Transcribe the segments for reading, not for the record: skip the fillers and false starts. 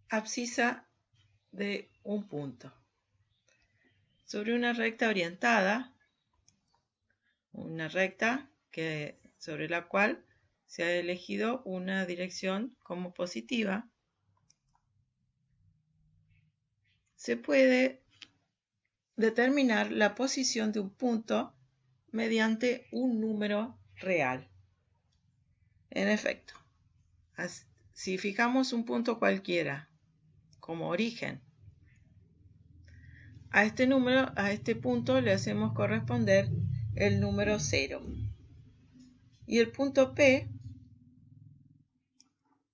abscisa de un punto. Sobre una recta orientada, una recta sobre la cual se ha elegido una dirección como positiva, se puede determinar la posición de un punto mediante un número real. En efecto, si fijamos un punto cualquiera como origen, a este punto le hacemos corresponder el número 0. Y el punto P,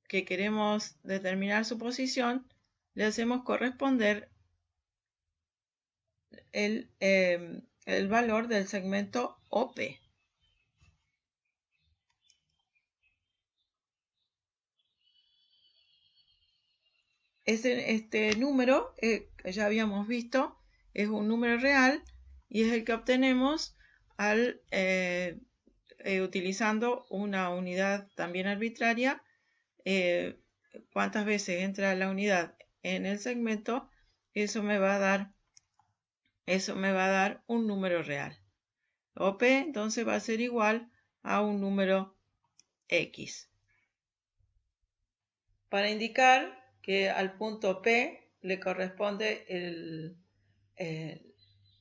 que queremos determinar su posición, le hacemos corresponder el valor del segmento OP. Este número, ya habíamos visto, es un número real y es el que obtenemos utilizando una unidad también arbitraria. Cuántas veces entra la unidad en el segmento, eso me va a dar un número real. OP entonces va a ser igual a un número X. Para indicar que al punto P le corresponde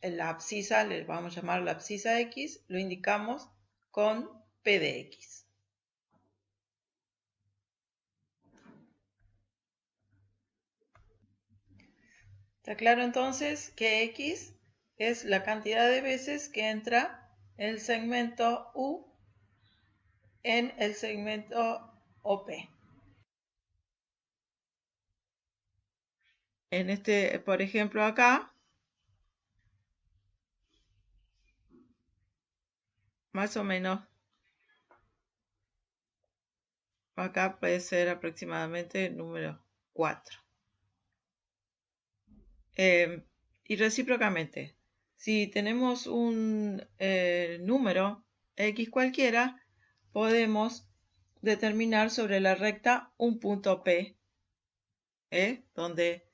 la abscisa, le vamos a llamar la abscisa X, lo indicamos con P de X. ¿Está claro entonces que X es la cantidad de veces que entra el segmento U en el segmento OP? Por ejemplo, acá, más o menos, acá puede ser aproximadamente el número 4. Y recíprocamente, si tenemos un número X cualquiera, podemos determinar sobre la recta un punto P, donde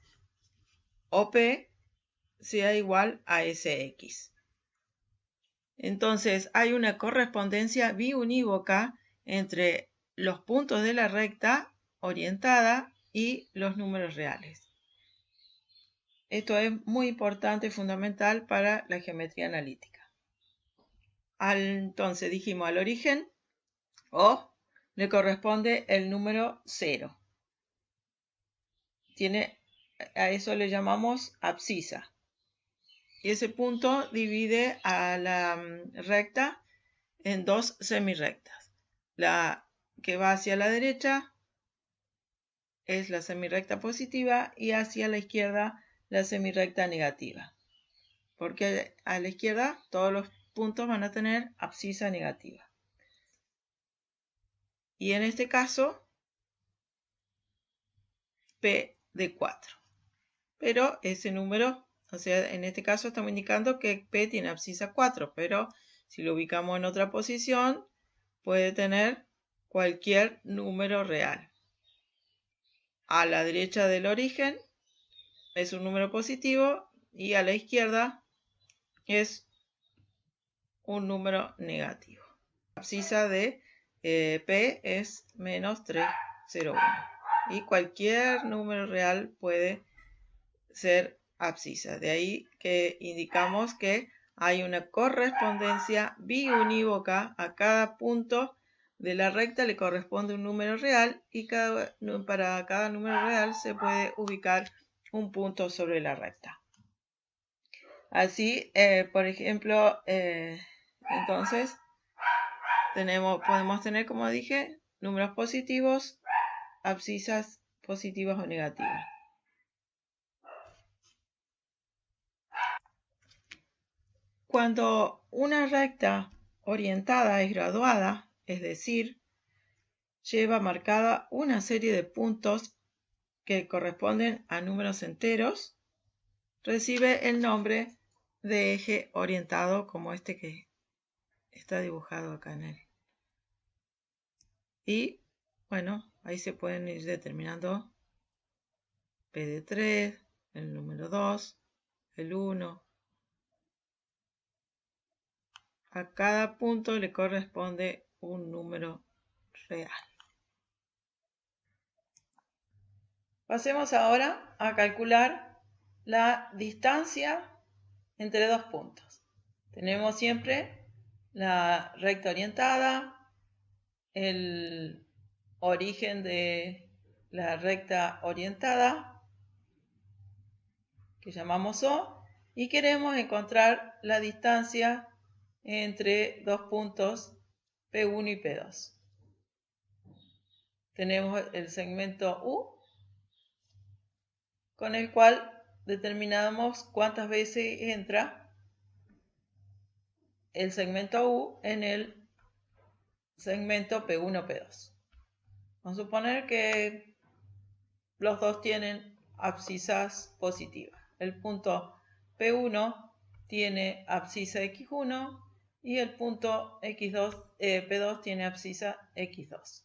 OP sea igual a SX. Entonces hay una correspondencia biunívoca entre los puntos de la recta orientada y los números reales. Esto es muy importante y fundamental para la geometría analítica. Entonces dijimos al origen O le corresponde el número 0. A eso le llamamos abscisa. Y ese punto divide a la recta en dos semirrectas. La que va hacia la derecha es la semirrecta positiva y hacia la izquierda la semirrecta negativa. Porque a la izquierda todos los puntos van a tener abscisa negativa. Y en este caso, P de 4. Pero ese número, o sea, en este caso estamos indicando que P tiene abscisa 4, pero si lo ubicamos en otra posición, puede tener cualquier número real. A la derecha del origen es un número positivo y a la izquierda es un número negativo. La abscisa de P es menos 3,01 y cualquier número real puede ser abscisa. De ahí que indicamos que hay una correspondencia biunívoca. A cada punto de la recta le corresponde un número real y para cada número real se puede ubicar un punto sobre la recta. Así, por ejemplo, entonces podemos tener, como dije, números positivos, abscisas positivas o negativas. Cuando una recta orientada es graduada, es decir, lleva marcada una serie de puntos que corresponden a números enteros, recibe el nombre de eje orientado como este que está dibujado acá en él. Y bueno, ahí se pueden ir determinando P de 3, el número 2, el 1. A cada punto le corresponde un número real. Pasemos ahora a calcular la distancia entre dos puntos. Tenemos siempre la recta orientada, el origen de la recta orientada, que llamamos O, y queremos encontrar la distancia entre dos puntos P1 y P2. Tenemos el segmento U, con el cual determinamos cuántas veces entra el segmento U en el segmento P1-P2. Vamos a suponer que los dos tienen abscisas positivas. El punto P1 tiene abscisa X1 y el punto P2 tiene abscisa X2.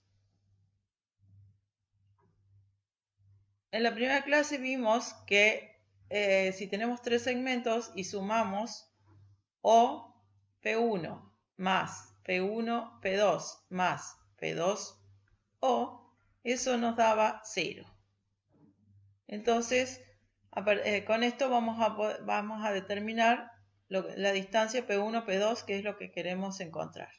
En la primera clase vimos que si tenemos tres segmentos y sumamos O P1 más P1 P2 más P2 O, eso nos daba 0. Entonces, con esto vamos a determinar la distancia P1 P2, que es lo que queremos encontrar.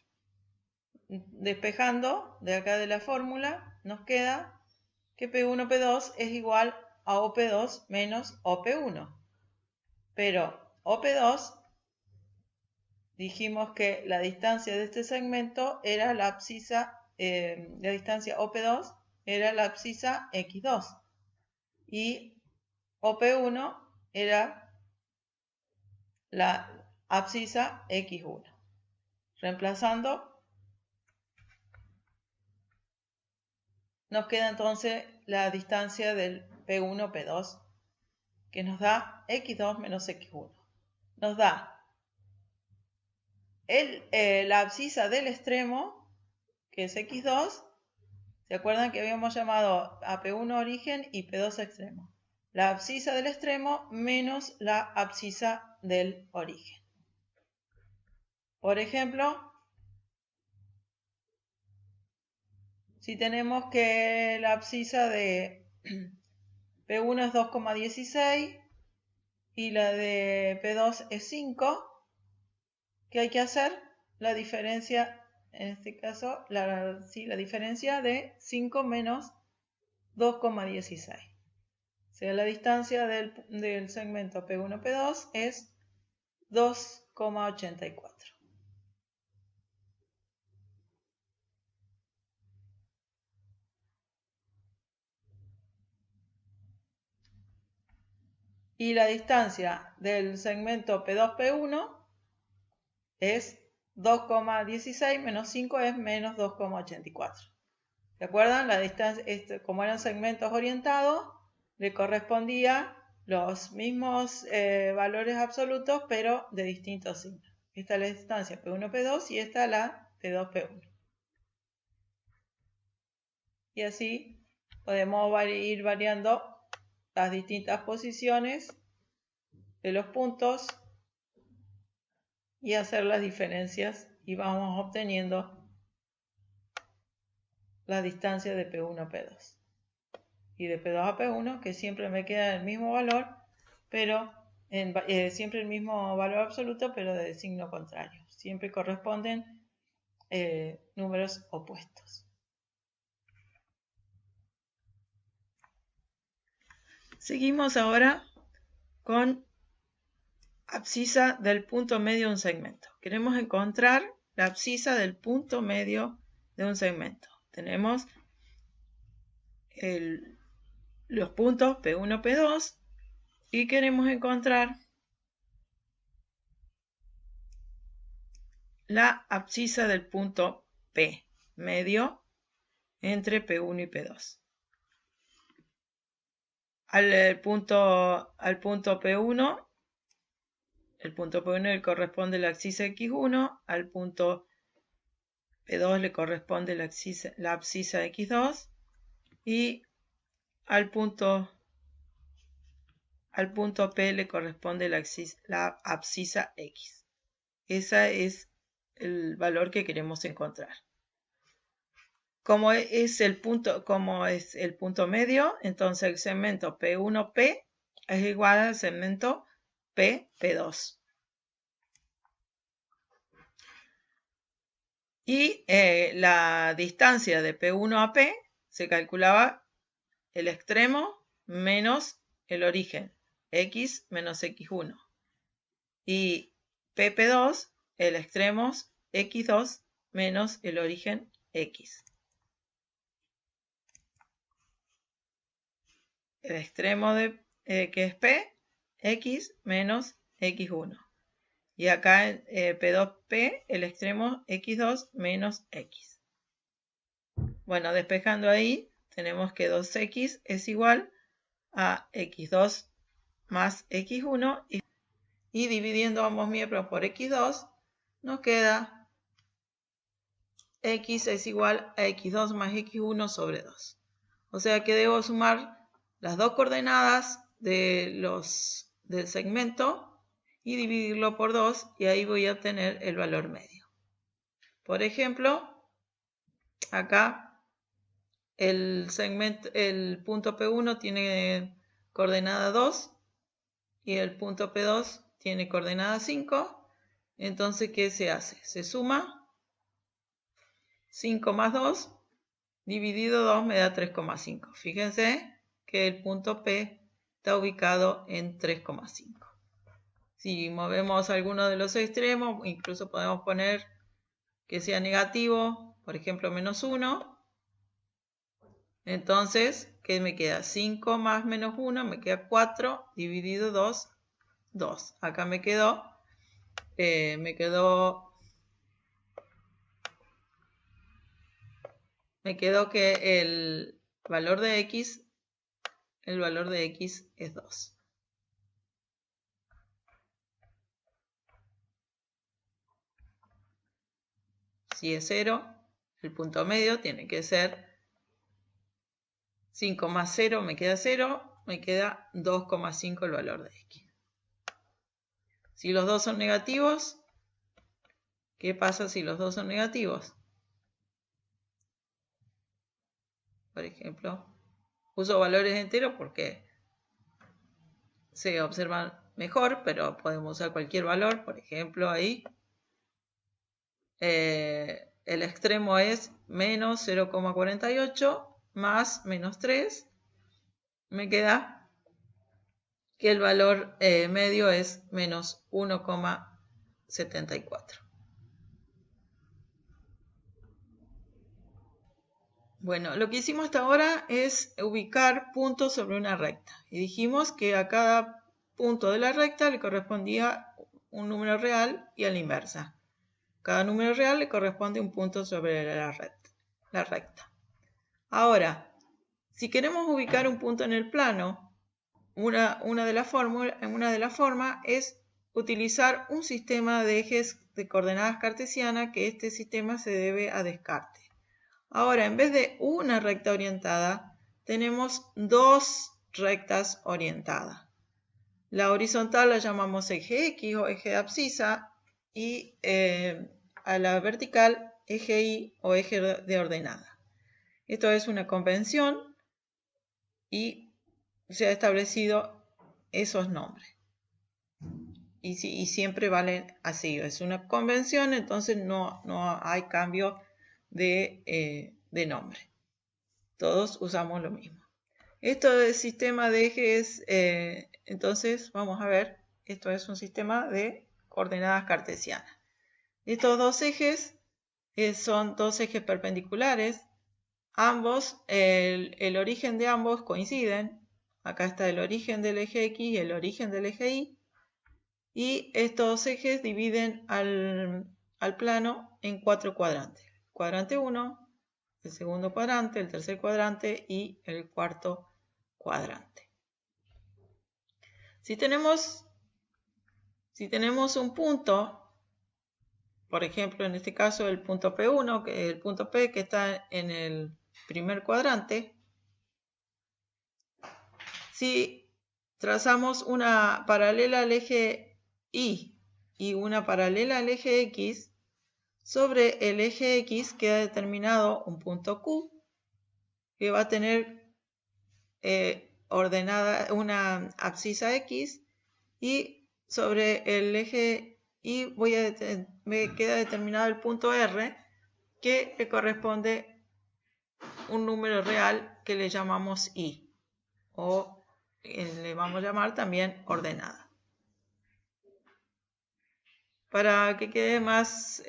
Despejando de acá de la fórmula, nos queda que P1 P2 es igual a OP2 menos OP1. Pero OP2, dijimos que la distancia de este segmento era la abscisa, la distancia OP2 era la abscisa X2 y OP1 era la abscisa X1. Reemplazando, nos queda entonces la distancia del P1 P2, que nos da X2 menos X1. Nos da la abscisa del extremo, que es X2. ¿Se acuerdan que habíamos llamado a P1 origen y P2 extremo? La abscisa del extremo menos la abscisa del origen. Por ejemplo, si tenemos que la abscisa de P1 es 2,16 y la de P2 es 5, ¿qué hay que hacer? La diferencia, en este caso, la diferencia de 5 menos 2,16. O sea, la distancia del segmento P1-P2 es 2,84. Y la distancia del segmento P2-P1 es 2,16 menos 5 es menos 2,84. ¿Se acuerdan? La distancia, como eran segmentos orientados, le correspondía los mismos valores absolutos, pero de distintos signos. Esta es la distancia P1-P2 y esta la P2-P1. Y así podemos ir variando las distintas posiciones de los puntos y hacer las diferencias y vamos obteniendo la distancia de P1 a P2 y de P2 a P1, que siempre me queda el mismo valor, pero siempre el mismo valor absoluto, pero de signo contrario. Siempre corresponden números opuestos. Seguimos ahora con abscisa del punto medio de un segmento. Queremos encontrar la abscisa del punto medio de un segmento. Tenemos los puntos P1, P2 y queremos encontrar la abscisa del punto P medio entre P1 y P2. Al punto P1, el punto P1 le corresponde la abscisa X1, al punto P2 le corresponde la abscisa X2 y al punto al punto P le corresponde la abscisa X. Ese es el valor que queremos encontrar. Como es el punto medio, entonces el segmento P1P es igual al segmento P2. Y la distancia de P1 a P se calculaba el extremo menos el origen, X menos X1. Y PP2, el extremo X2 menos el origen X. El extremo de que es P, X menos X1. Y acá en P2P, el extremo X2 menos X. Bueno, despejando ahí, tenemos que 2X es igual a X2 más X1. Y dividiendo ambos miembros por X2, nos queda X es igual a X2 más X1 sobre 2. O sea que debo sumar las dos coordenadas del segmento y dividirlo por 2 y ahí voy a obtener el valor medio. Por ejemplo, acá el punto P1 tiene coordenada 2 y el punto P2 tiene coordenada 5. Entonces, ¿qué se hace? Se suma 5 más 2 dividido 2 me da 3,5. Fíjense que el punto P está ubicado en 3,5. Si movemos alguno de los extremos, incluso podemos poner que sea negativo, por ejemplo, menos 1. Entonces, ¿qué me queda? 5 más menos 1, me queda 4, dividido 2, 2. Acá me quedó que el valor de X es 2. Si es 0, el punto medio tiene que ser 5 más 0, me queda 0, me queda 2,5 el valor de X. Si los dos son negativos, ¿qué pasa si los dos son negativos? Por ejemplo, uso valores enteros porque se observan mejor, pero podemos usar cualquier valor. Por ejemplo, ahí el extremo es menos 0,48 más menos 3. Me queda que el valor medio es menos 1,74. Bueno, lo que hicimos hasta ahora es ubicar puntos sobre una recta. Y dijimos que a cada punto de la recta le correspondía un número real y a la inversa. Cada número real le corresponde un punto sobre la recta. Ahora, si queremos ubicar un punto en el plano, una de las formas es utilizar un sistema de ejes de coordenadas cartesianas, que este sistema se debe a Descartes. Ahora, en vez de una recta orientada, tenemos dos rectas orientadas. La horizontal la llamamos eje X o eje de abscisa y a la vertical eje Y o eje de ordenada. Esto es una convención y se ha establecido esos nombres. Y siempre valen así. Es una convención, entonces no hay cambio de nombre. Todos usamos lo mismo. Esto del sistema de ejes, entonces vamos a ver, esto es un sistema de coordenadas cartesianas. Estos dos ejes son dos ejes perpendiculares. Ambos, el origen de ambos coinciden. Acá está el origen del eje X y el origen del eje Y. Y estos ejes dividen al plano en 4 cuadrantes. Cuadrante 1, el segundo cuadrante, el tercer cuadrante y el cuarto cuadrante. Si tenemos un punto, por ejemplo, en este caso el punto P1, que es el punto P que está en el primer cuadrante, si trazamos una paralela al eje Y y una paralela al eje X, sobre el eje X queda determinado un punto Q que va a tener ordenada una abscisa X, y sobre el eje Y me queda determinado el punto R, que le corresponde un número real que le llamamos Y, o le vamos a llamar también ordenada. Para que quede más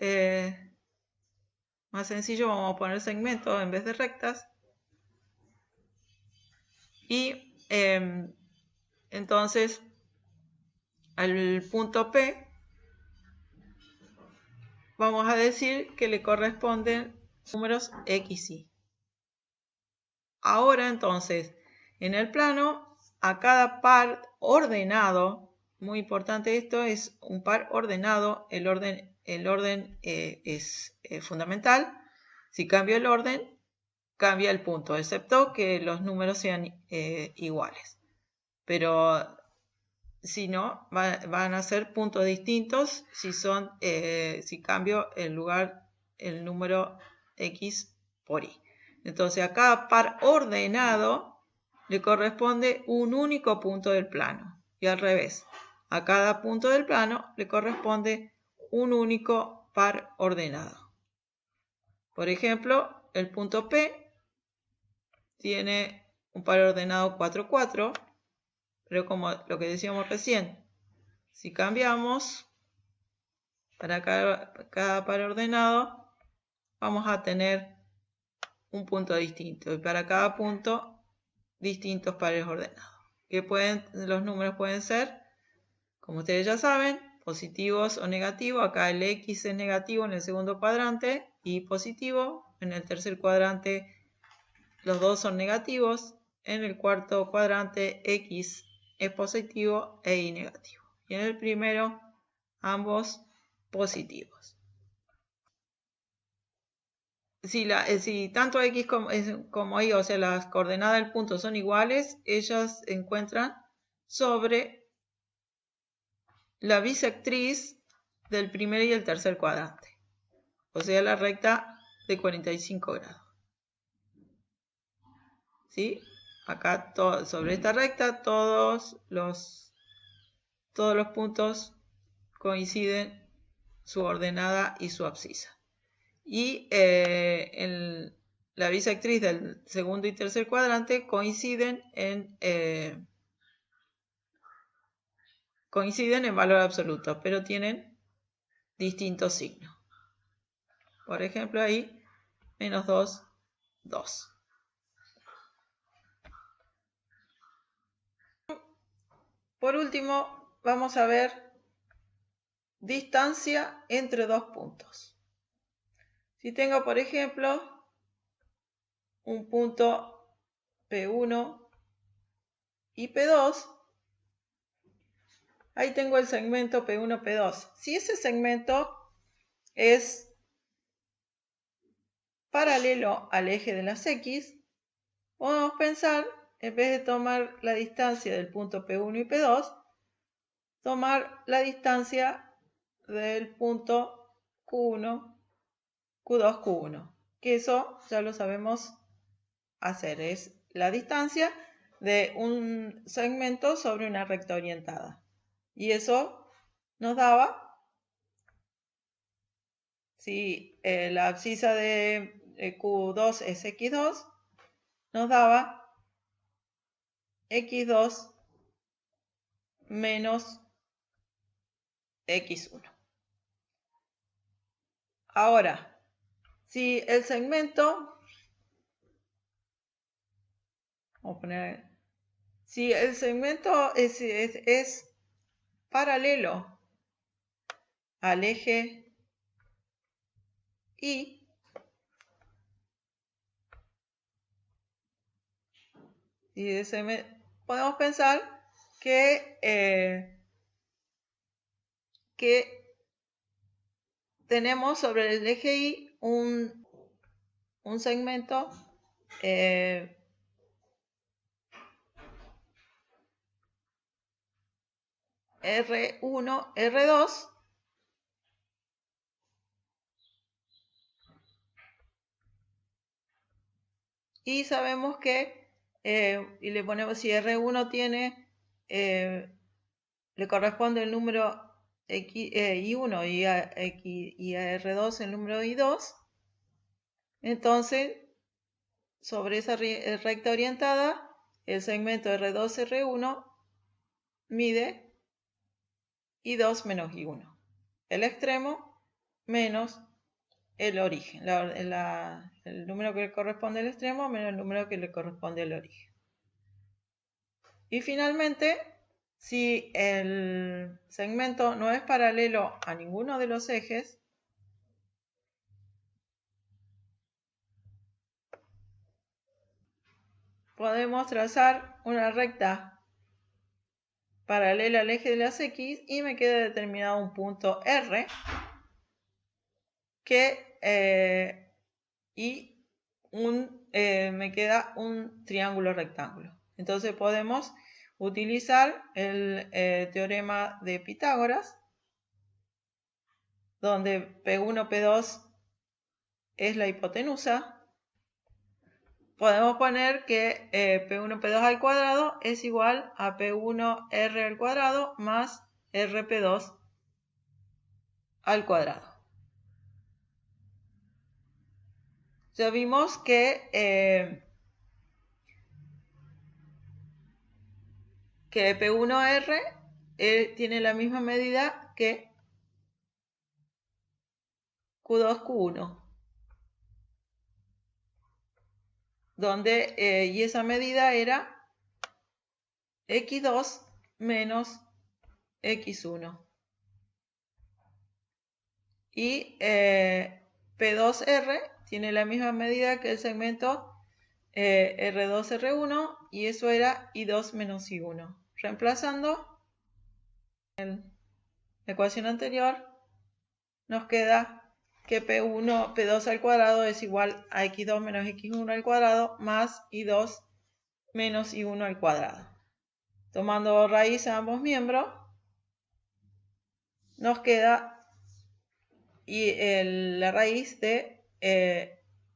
sencillo, vamos a poner segmentos en vez de rectas. Y entonces al punto P vamos a decir que le corresponden números X, Y. Ahora entonces, en el plano, a cada par ordenado, muy importante esto, es un par ordenado, el orden es fundamental. Si cambio el orden, cambia el punto, excepto que los números sean iguales. Pero si no, van a ser puntos distintos si cambio el número X por Y. Entonces a cada par ordenado le corresponde un único punto del plano, y al revés, a cada punto del plano le corresponde un único par ordenado. Por ejemplo, el punto P tiene un par ordenado 4, 4, pero como lo que decíamos recién, si cambiamos para cada par ordenado, vamos a tener un punto distinto, y para cada punto distintos pares ordenados. Los números pueden ser, como ustedes ya saben, positivos o negativos. Acá el X es negativo en el segundo cuadrante y positivo. En el tercer cuadrante los dos son negativos. En el cuarto cuadrante X es positivo e Y negativo. Y en el primero ambos positivos. Si tanto X como Y, o sea, las coordenadas del punto son iguales, ellas se encuentran sobre la bisectriz del primer y el tercer cuadrante, o sea, la recta de 45 grados. ¿Sí? Acá sobre esta recta todos los puntos coinciden su ordenada y su abscisa. Y la bisectriz del segundo y tercer cuadrante coinciden en valor absoluto, pero tienen distintos signos. Por ejemplo, ahí, menos 2, 2. Por último, vamos a ver distancia entre dos puntos. Si tengo, por ejemplo, un punto P1 y P2, ahí tengo el segmento P1, P2. Si ese segmento es paralelo al eje de las X, podemos pensar, en vez de tomar la distancia del punto P1 y P2, tomar la distancia del punto Q1, Q2, Q1, que eso ya lo sabemos hacer, es la distancia de un segmento sobre una recta orientada. Y eso nos daba, si la abscisa de Q2 es X2, nos daba X2 menos X1. Ahora, si el segmento, si el segmento es paralelo al eje Y, podemos pensar que tenemos sobre el eje Y un segmento R1, R2. Y sabemos que, y le ponemos si R1 tiene, le corresponde el número I1 y a R2 el número I2. Entonces, sobre esa recta orientada, el segmento R2, R1 mide I2 menos I1. El extremo menos el origen. El número que le corresponde al extremo menos el número que le corresponde al origen. Y finalmente, si el segmento no es paralelo a ninguno de los ejes, podemos trazar una recta paralela al eje de las X y me queda determinado un punto R me queda un triángulo rectángulo. Entonces podemos utilizar el teorema de Pitágoras, donde P1, P2 es la hipotenusa. Podemos poner que P1, P2 al cuadrado es igual a P1, R al cuadrado más RP2 al cuadrado. Ya vimos que P1R tiene la misma medida que Q2, Q1. Donde, y esa medida era X2 menos X1. Y P2R tiene la misma medida que el segmento R2, R1, y eso era I2 menos I1. Reemplazando en la ecuación anterior, nos queda que P2 al cuadrado es igual a X2 menos X1 al cuadrado más I2 menos I1 al cuadrado. Tomando raíz a ambos miembros, nos queda la raíz de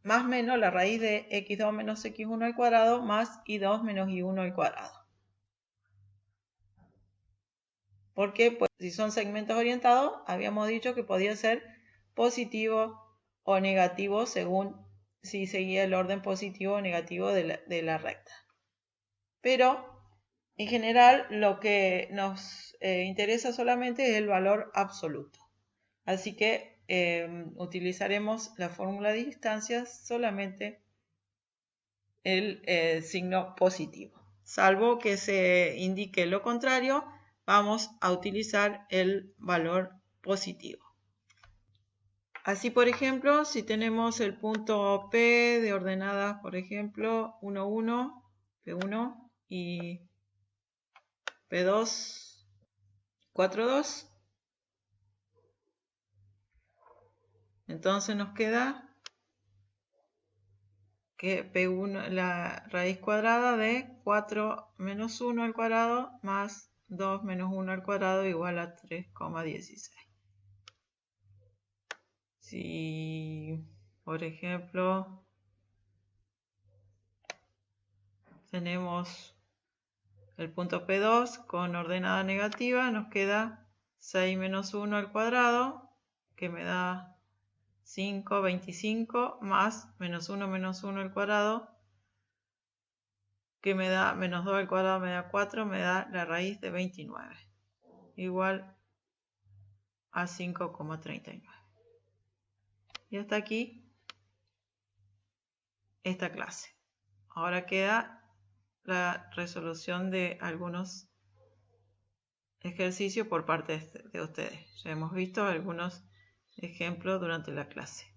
más menos la raíz de X2 menos X1 al cuadrado más I2 menos I1 al cuadrado. Porque pues, si son segmentos orientados, habíamos dicho que podía ser positivo o negativo según si seguía el orden positivo o negativo de la recta. Pero en general lo que nos interesa solamente es el valor absoluto. Así que utilizaremos la fórmula de distancias solamente el signo positivo. Salvo que se indique lo contrario, vamos a utilizar el valor positivo. Así, por ejemplo, si tenemos el punto P de ordenadas, por ejemplo, 1, 1, P1 y P2, 4, 2. Entonces nos queda que P1, la raíz cuadrada de 4 menos 1 al cuadrado más 2 menos 1 al cuadrado igual a 3,16. Si, por ejemplo, tenemos el punto P2 con ordenada negativa, nos queda 6 menos 1 al cuadrado, que me da 5, 25, más menos 1 al cuadrado, que me da menos 2 al cuadrado, me da 4, me da la raíz de 29, igual a 5,39. Y hasta aquí esta clase. Ahora queda la resolución de algunos ejercicios por parte de ustedes. Ya hemos visto algunos ejemplos durante la clase.